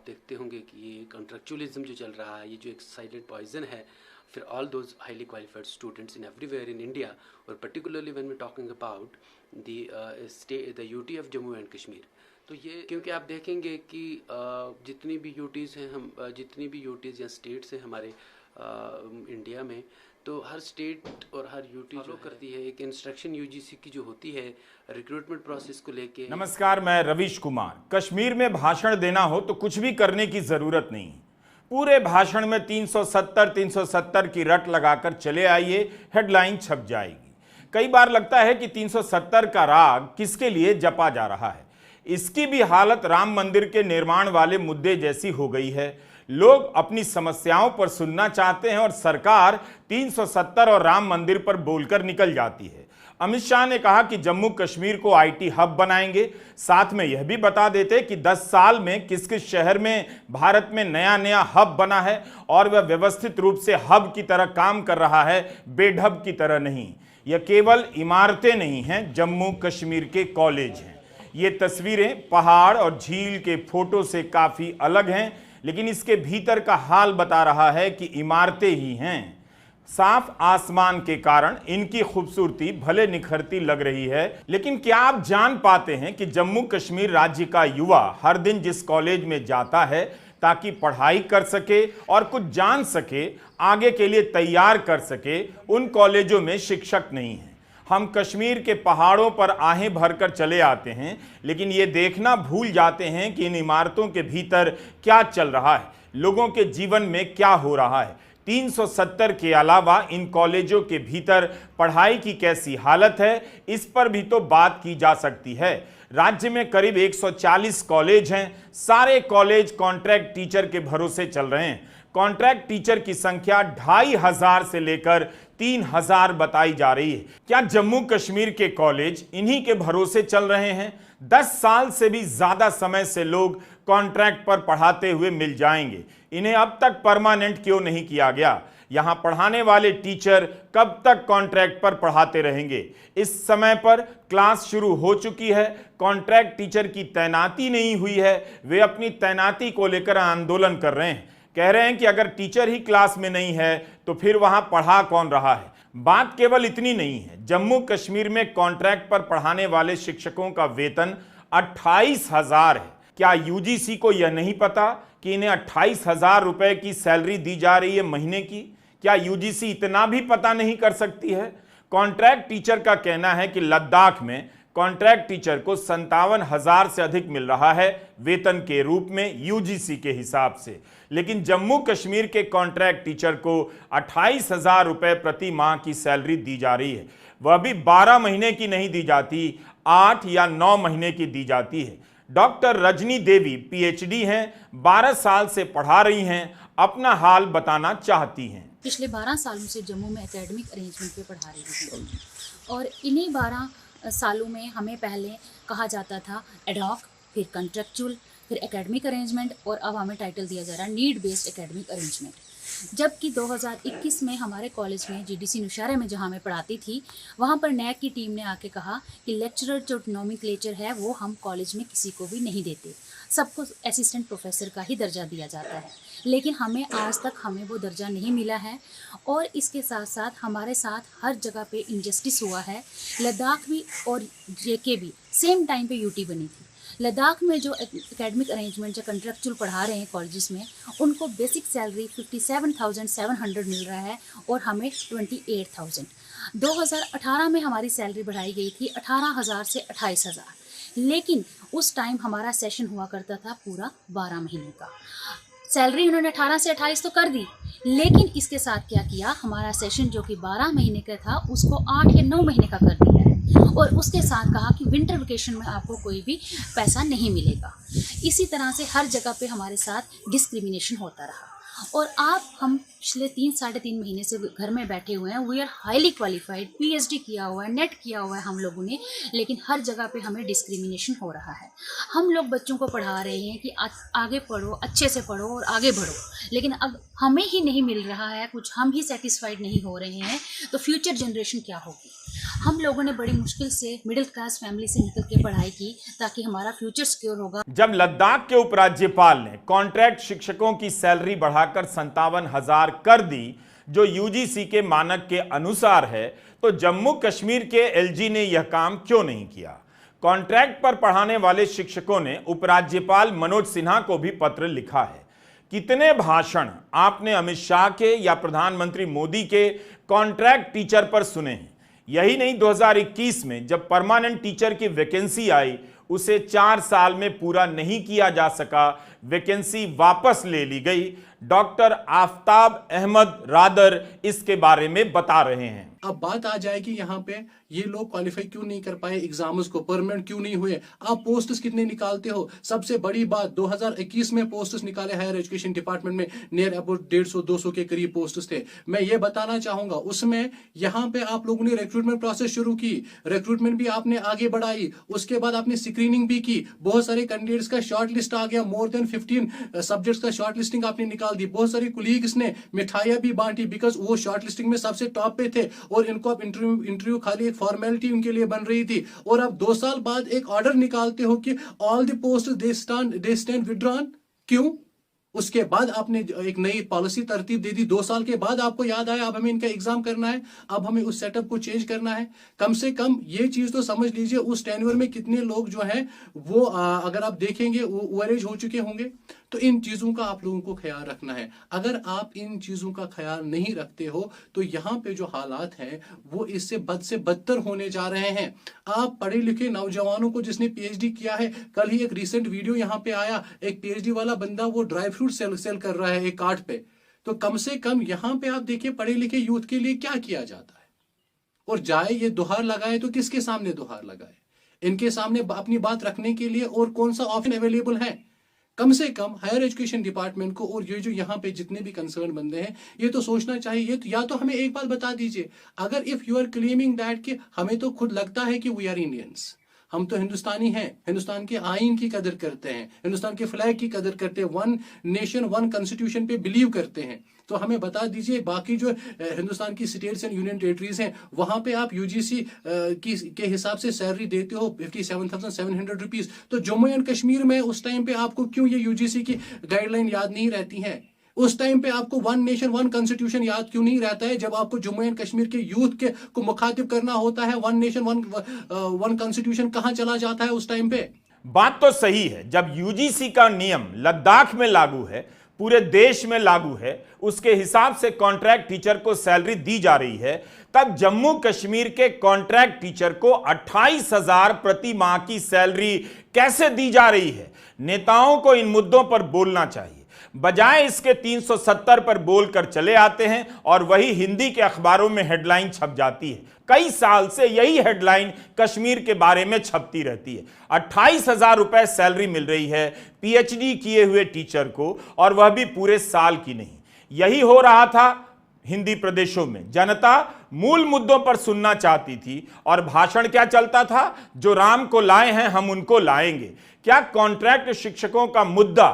आप देखते होंगे कि ये कॉन्ट्रेक्चुअलिज्म जो चल रहा है, ये जो एक साइलेंट पॉइजन है फिर all those highly qualified students in everywhere in India, और particularly when we talking about the UT of Jammu and Kashmir. तो ये क्योंकि आप देखेंगे कि जितनी भी यूटीज़ हैं, हम जितनी भी यूटीज़ या स्टेट्स हैं हमारे इंडिया में, तो हर स्टेट और हर यूटी फॉलो करती है एक इंस्ट्रक्शन यूजीसी की जो होती है रिक्रूटमेंट प्रोसेस को लेके। नमस्कार, मैं रवीश कुमार। कश्मीर में भाषण देना हो तो कुछ भी करने की जरूरत नहीं। पूरे भाषण में 370 की रट लगाकर चले आइए, हेडलाइन छप जाएगी। कई बार लगता है कि 370 का राग किसके लिए जपा जा रहा है। इसकी भी हालत राम मंदिर के निर्माण वाले मुद्दे जैसी हो गई है। लोग अपनी समस्याओं पर सुनना चाहते हैं और सरकार 370 और राम मंदिर पर बोलकर निकल जाती है। अमित शाह ने कहा कि जम्मू कश्मीर को आईटी हब बनाएंगे। साथ में यह भी बता देते कि 10 साल में किस किस शहर में भारत में नया नया हब बना है और वह व्यवस्थित रूप से हब की तरह काम कर रहा है, बेढब की तरह नहीं। यह केवल इमारतें नहीं हैं, जम्मू कश्मीर के कॉलेज हैं। ये तस्वीरें पहाड़ और झील के फोटो से काफ़ी अलग हैं, लेकिन इसके भीतर का हाल बता रहा है कि इमारतें ही हैं। साफ आसमान के कारण इनकी खूबसूरती भले निखरती लग रही है, लेकिन क्या आप जान पाते हैं कि जम्मू कश्मीर राज्य का युवा हर दिन जिस कॉलेज में जाता है ताकि पढ़ाई कर सके और कुछ जान सके, आगे के लिए तैयार कर सके, उन कॉलेजों में शिक्षक नहीं है। हम कश्मीर के पहाड़ों पर आहें भरकर चले आते हैं, लेकिन ये देखना भूल जाते हैं कि इन इमारतों के भीतर क्या चल रहा है, लोगों के जीवन में क्या हो रहा है। 370 के अलावा इन कॉलेजों के भीतर पढ़ाई की कैसी हालत है, इस पर भी तो बात की जा सकती है। राज्य में करीब 140 कॉलेज हैं। सारे कॉलेज कॉन्ट्रैक्ट टीचर के भरोसे चल रहे हैं। कॉन्ट्रैक्ट टीचर की संख्या 2500 से लेकर 3000 बताई जा रही है। क्या जम्मू कश्मीर के कॉलेज इन्हीं के भरोसे चल रहे हैं? 10 साल से भी ज्यादा समय से लोग कॉन्ट्रैक्ट पर पढ़ाते हुए मिल जाएंगे। इन्हें अब तक परमानेंट क्यों नहीं किया गया? यहां पढ़ाने वाले टीचर कब तक कॉन्ट्रैक्ट पर पढ़ाते रहेंगे? इस समय पर क्लास शुरू हो चुकी है, कॉन्ट्रैक्ट टीचर की तैनाती नहीं हुई है। वे अपनी तैनाती को लेकर आंदोलन कर रहे हैं। कह रहे हैं कि अगर टीचर ही क्लास में नहीं है तो फिर वहां पढ़ा कौन रहा है। बात केवल इतनी नहीं है, जम्मू कश्मीर में कॉन्ट्रैक्ट पर पढ़ाने वाले शिक्षकों का वेतन 28,000 है। क्या यूजीसी को यह नहीं पता कि इन्हें 28,000 रुपए की सैलरी दी जा रही है महीने की? क्या यूजीसी इतना भी पता नहीं कर सकती है? कॉन्ट्रैक्ट टीचर का कहना है कि लद्दाख में कॉन्ट्रैक्ट टीचर को 57,000 से अधिक मिल रहा है वेतन के रूप में यूजीसी के हिसाब से, लेकिन जम्मू कश्मीर के कॉन्ट्रैक्ट टीचर को 28,000 रुपए प्रति माह की सैलरी दी जा रही है। वह भी 12 महीने की नहीं दी जाती, 8 या 9 महीने की दी जाती है। डॉक्टर रजनी देवी पीएचडी हैं, 12 साल से पढ़ा रही हैं, अपना हाल बताना चाहती हैं। पिछले 12 सालों से जम्मू में एकेडमिक अरेंजमेंट पे पढ़ा रही थी और इन्हीं 12 सालों में हमें पहले कहा जाता था एडॉक, फिर कंट्रेक्चुअल, फिर एकेडमिक अरेंजमेंट और अब हमें टाइटल दिया जा रहा है नीड बेस्ड एकेडमिक अरेंजमेंट। जबकि 2021 में हमारे कॉलेज में जीडीसी नौशहरा में जहाँ मैं पढ़ाती थी, वहाँ पर नैक की टीम ने आके कहा कि लेक्चरर जो नॉमेनक्लेचर है वो हम कॉलेज में किसी को भी नहीं देते, सबको असिस्टेंट प्रोफेसर का ही दर्जा दिया जाता है। लेकिन हमें आज तक वो दर्जा नहीं मिला है और इसके साथ साथ हमारे साथ हर जगह पे इनजस्टिस हुआ है। लद्दाख भी और जेके भी सेम टाइम पे यूटी बनी थी। लद्दाख में जो एकेडमिक अरेंजमेंट जो कंट्रेक्चुअल पढ़ा रहे हैं कॉलेजेस में, उनको बेसिक सैलरी 57,700 मिल रहा है और हमें 28,000। 2018 में हमारी सैलरी बढ़ाई गई थी 18,000 से 28,000, लेकिन उस टाइम हमारा सेशन हुआ करता था पूरा 12 महीने का। सैलरी उन्होंने 18 से 28 तो कर दी, लेकिन इसके साथ क्या किया, हमारा सेशन जो कि 12 महीने का था उसको 8 या 9 महीने का कर दिया है और उसके साथ कहा कि विंटर वेकेशन में आपको कोई भी पैसा नहीं मिलेगा। इसी तरह से हर जगह पे हमारे साथ डिस्क्रिमिनेशन होता रहा और हम पिछले 3-3.5 महीने से घर में बैठे हुए हैं। We are highly qualified, PhD किया हुआ है, नेट किया हुआ है हम लोगों ने, लेकिन हर जगह पे हमें डिस्क्रिमिनेशन हो रहा है। हम लोग बच्चों को पढ़ा रहे हैं कि आगे पढ़ो, अच्छे से पढ़ो और आगे बढ़ो, लेकिन अब हमें ही नहीं मिल रहा है कुछ, हम ही सेटिस्फाइड नहीं हो रहे हैं, तो फ्यूचर जनरेशन क्या होगी। हम लोगों ने बड़ी मुश्किल से मिडिल क्लास फैमिली से निकल के पढ़ाई की ताकि हमारा फ्यूचर सिक्योर होगा। जब लद्दाख के उपराज्यपाल ने कॉन्ट्रैक्ट शिक्षकों की सैलरी बढ़ाकर 57,000 कर दी, जो यूजीसी के मानक के अनुसार है, तो जम्मू कश्मीर के एलजी ने यह काम क्यों नहीं किया? कॉन्ट्रैक्ट पर पढ़ाने वाले शिक्षकों ने उपराज्यपाल मनोज सिन्हा को भी पत्र लिखा है। कितने भाषण आपने अमित शाह के या प्रधानमंत्री मोदी के कॉन्ट्रैक्ट टीचर पर सुने हैं? यही नहीं, 2021 में जब परमानेंट टीचर की वैकेंसी आई, उसे 4 साल में पूरा नहीं किया जा सका, वैकेंसी वापस ले ली गई। डॉक्टर आफ्ताब अहमद रादर इसके बारे में बता रहे हैं। अब बात आ जाएगी यहाँ पे, ये लोग क्वालिफाई क्यों नहीं कर पाए एग्जाम्स को, परमानेंट क्यों नहीं हुए, आप पोस्ट्स कितने निकालते हो? सबसे बड़ी बात, 2021 में पोस्ट्स निकाले हायर एजुकेशन डिपार्टमेंट में, नियर अबाउट 150-200 के करीब पोस्ट्स थे। मैं ये बताना चाहूंगा, उसमें यहाँ पे आप लोगों ने रिक्रूटमेंट प्रोसेस शुरू की, रिक्रूटमेंट भी आपने आगे बढ़ाई, उसके बाद आपने स्क्रीनिंग भी की, बहुत सारे कैंडिडेट्स का शॉर्ट लिस्ट आ गया, मोर देन 15 सब्जेक्ट्स का शॉर्ट लिस्टिंग आपने निकाल दी। बहुत सारे कुलीग्स ने मिठाइयां भी बांटी, बिकॉज वो शॉर्ट लिस्टिंग में सबसे टॉप पे थे और इनको अब इंटरव्यू खाली एक फॉर्मेलिटी उनके लिए बन रही थी। और अब 2 साल बाद एक ऑर्डर निकालते हो कि all the post they stand withdrawn. क्यों? उसके बाद आपने एक नई पॉलिसी तरतीब दे दी, 2 साल के बाद आपको याद आया अब हमें इनका एग्जाम करना है, अब हमें उस सेटअप को चेंज करना है। कम से कम ये चीज तो समझ लीजिए, उस टेन्योर में कितने लोग जो हैं वो अगर आप देखेंगे वो ओवरेज हो चुके होंगे। तो इन चीजों का आप लोगों को ख्याल रखना है। अगर आप इन चीजों का ख्याल नहीं रखते हो तो यहाँ पे जो हालात हैं वो इससे बद से बदतर होने जा रहे हैं। आप पढ़े लिखे नौजवानों को, जिसने पीएचडी किया है, कल ही एक रिसेंट वीडियो यहाँ पे आया, एक पीएचडी वाला बंदा वो ड्राई फ्रूट सेल कर रहा है एक कार्ट पे। तो कम से कम यहाँ पे आप देखिए पढ़े लिखे यूथ के लिए क्या किया जाता है। और जाए ये दुहार लगाए तो किसके सामने दुहार लगाए? इनके सामने अपनी बात रखने के लिए और कौन सा ऑप्शन अवेलेबल है? कम से कम हायर एजुकेशन डिपार्टमेंट को और ये जो यहाँ पे जितने भी कंसर्न बंदे हैं, ये तो सोचना चाहिए। तो या तो हमें एक बात बता दीजिए, अगर if you are claiming that कि हमें तो खुद लगता है कि वी आर इंडियंस, हम तो हिंदुस्तानी हैं, हिंदुस्तान के आईन की कदर करते हैं, हिंदुस्तान के फ्लैग की कदर करते हैं, 1 नेशन 1 कॉन्स्टिट्यूशन पे बिलीव करते हैं, तो हमें बता दीजिए बाकी जो हिंदुस्तान की स्टेट्स एंड यूनियन टेरिटरीज हैं वहां पे आप यूजीसी के हिसाब से सैलरी देते हो 57,700 रुपीज। तो जम्मू एंड कश्मीर में उस टाइम पे आपको क्यों ये यूजीसी की गाइडलाइन याद नहीं रहती है? उस टाइम पे आपको 1 नेशन 1 कॉन्स्टिट्यूशन याद क्यों नहीं रहता है? जब आपको जम्मू एंड कश्मीर के यूथ को मुखातिब करना होता है, 1 नेशन 1 कॉन्स्टिट्यूशन कहां चला जाता है उस टाइम पे? बात तो सही है, जब यूजीसी का नियम लद्दाख में लागू है, पूरे देश में लागू है, उसके हिसाब से कॉन्ट्रैक्ट टीचर को सैलरी दी जा रही है, तब जम्मू कश्मीर के कॉन्ट्रैक्ट टीचर को 28,000 प्रति माह की सैलरी कैसे दी जा रही है? नेताओं को इन मुद्दों पर बोलना चाहिए, बजाय इसके 370 पर बोलकर चले आते हैं और वही हिंदी के अखबारों में हेडलाइन छप जाती है। कई साल से यही हेडलाइन कश्मीर के बारे में छपती रहती है। 28,000 रुपए सैलरी मिल रही है पीएचडी किए हुए टीचर को, और वह भी पूरे साल की नहीं। यही हो रहा था हिंदी प्रदेशों में। जनता मूल मुद्दों पर सुनना चाहती थी और भाषण क्या चलता था? जो राम को लाए हैं हम उनको लाएंगे। क्या कॉन्ट्रैक्ट शिक्षकों का मुद्दा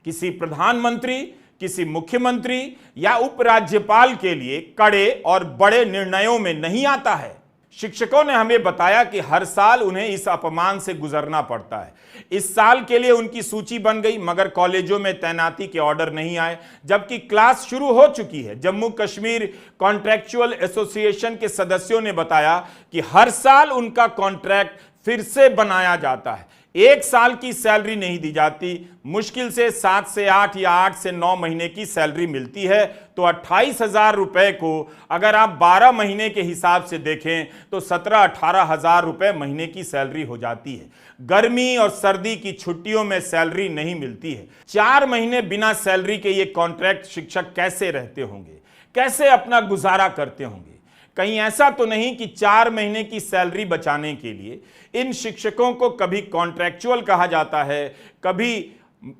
किसी प्रधानमंत्री, किसी मुख्यमंत्री या उपराज्यपाल के लिए कड़े और बड़े निर्णयों में नहीं आता है? शिक्षकों ने हमें बताया कि हर साल उन्हें इस अपमान से गुजरना पड़ता है। इस साल के लिए उनकी सूची बन गई, मगर कॉलेजों में तैनाती के ऑर्डर नहीं आए, जबकि क्लास शुरू हो चुकी है। जम्मू कश्मीर कॉन्ट्रैक्चुअल एसोसिएशन के सदस्यों ने बताया कि हर साल उनका कॉन्ट्रैक्ट फिर से बनाया जाता है। 1 साल की सैलरी नहीं दी जाती, मुश्किल से 7 से 8 या 8 से 9 महीने की सैलरी मिलती है। तो 28,000 रुपए को अगर आप 12 महीने के हिसाब से देखें तो 17-18 हजार रुपए महीने की सैलरी हो जाती है। गर्मी और सर्दी की छुट्टियों में सैलरी नहीं मिलती है। 4 महीने बिना सैलरी के ये कॉन्ट्रैक्ट शिक्षक कैसे रहते होंगे, कैसे अपना गुजारा करते होंगे? कहीं ऐसा तो नहीं कि 4 महीने की सैलरी बचाने के लिए इन शिक्षकों को कभी कॉन्ट्रैक्चुअल कहा जाता है, कभी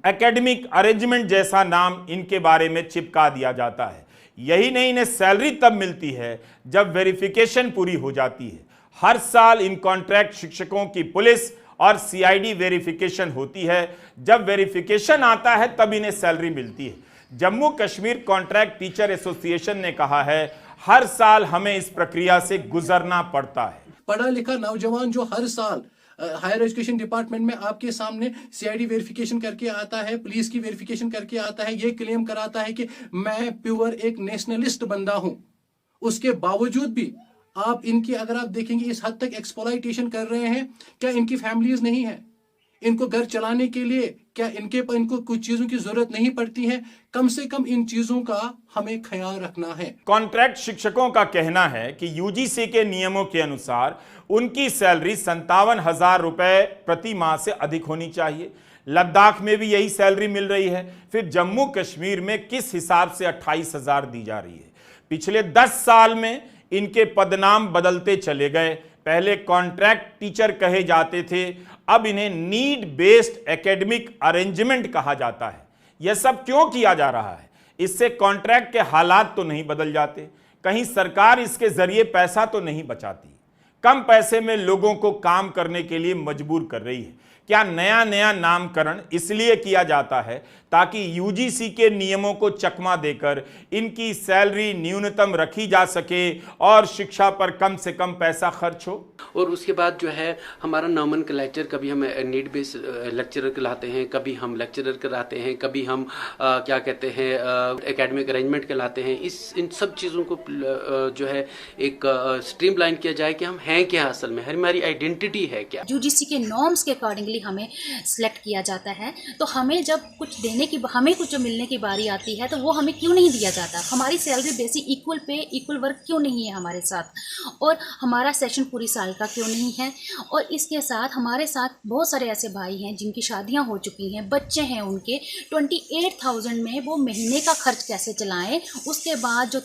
एकेडमिक अरेंजमेंट जैसा नाम इनके बारे में चिपका दिया जाता है। यही नहीं, इन्हें सैलरी तब मिलती है जब वेरिफिकेशन पूरी हो जाती है। हर साल इन कॉन्ट्रैक्ट शिक्षकों की पुलिस और सीआईडी वेरिफिकेशन होती है। जब वेरिफिकेशन आता है तब इन्हें सैलरी मिलती है। Jammu Kashmir contract teacher association ने कहा है, हर साल हमें इस प्रक्रिया से गुजरना पड़ता है। पढ़ा लिखा नौजवान जो हर साल हायर एजुकेशन डिपार्टमेंट में आपके सामने CID वेरिफिकेशन करके आता है, पुलिस की वेरिफिकेशन करके आता है, ये क्लेम कराता है कि मैं प्योर एक नेशनलिस्ट बंदा हूं, उसके बावजूद भी आप इनकी अगर आप देखेंगे इस हद तक एक्सप्लॉइटेशन कर रहे हैं। क्या इनकी फैमिलीज नहीं है? इनको घर चलाने के लिए क्या इनको कुछ चीजों की जरूरत नहीं पड़ती है? कम से कम इन चीजों का हमें ख्याल रखना है। कॉन्ट्रैक्ट शिक्षकों का कहना है कि UGC के नियमों के अनुसार उनकी सैलरी 57,000 रुपए प्रति माह से अधिक होनी चाहिए। लद्दाख में भी यही सैलरी मिल रही है, फिर जम्मू कश्मीर में किस हिसाब से 28,000 दी जा रही है? पिछले 10 साल में इनके पदनाम बदलते चले गए। पहले कॉन्ट्रैक्ट टीचर कहे जाते थे, अब इन्हें नीड बेस्ड एकेडमिक अरेंजमेंट कहा जाता है। यह सब क्यों किया जा रहा है? इससे कॉन्ट्रैक्ट के हालात तो नहीं बदल जाते? कहीं सरकार इसके जरिए पैसा तो नहीं बचाती? कम पैसे में लोगों को काम करने के लिए मजबूर कर रही है। क्या नया नया नामकरण इसलिए किया जाता है ताकि UGC के नियमों को चकमा देकर इनकी सैलरी न्यूनतम रखी जा सके और शिक्षा पर कम से कम पैसा खर्च हो? और उसके बाद जो है हमारा नॉमेनक्लेचर, कभी हम नीड बेस्ड लेक्चरर कहलाते हैं, कभी हम लेक्चरर कहलाते हैं, कभी हम क्या कहते हैं एकेडमिक अरेंजमेंट कहलाते हैं। इन सब चीज़ों को जो है एक स्ट्रीमलाइन किया जाए कि हम हैं क्या असल में, हमारी आइडेंटिटी है क्या। UGC के नॉर्म्स के अकॉर्डिंगली हमें सिलेक्ट किया जाता है, तो हमें जब कुछ हमें कुछ जो मिलने की बारी आती है तो वो हमें क्यों नहीं दिया जाता? हमारी salary basic equal pay equal work क्यों नहीं है हमारे साथ? और हमारा सेशन पूरी साल का क्यों नहीं है? और इसके साथ हमारे साथ बहुत सारे ऐसे भाई हैं जिनकी शादियां हो चुकी हैं, बच्चे हैं उनके, 28,000 में वो महीने का खर्च कैसे चलाएं? उसके बाद जो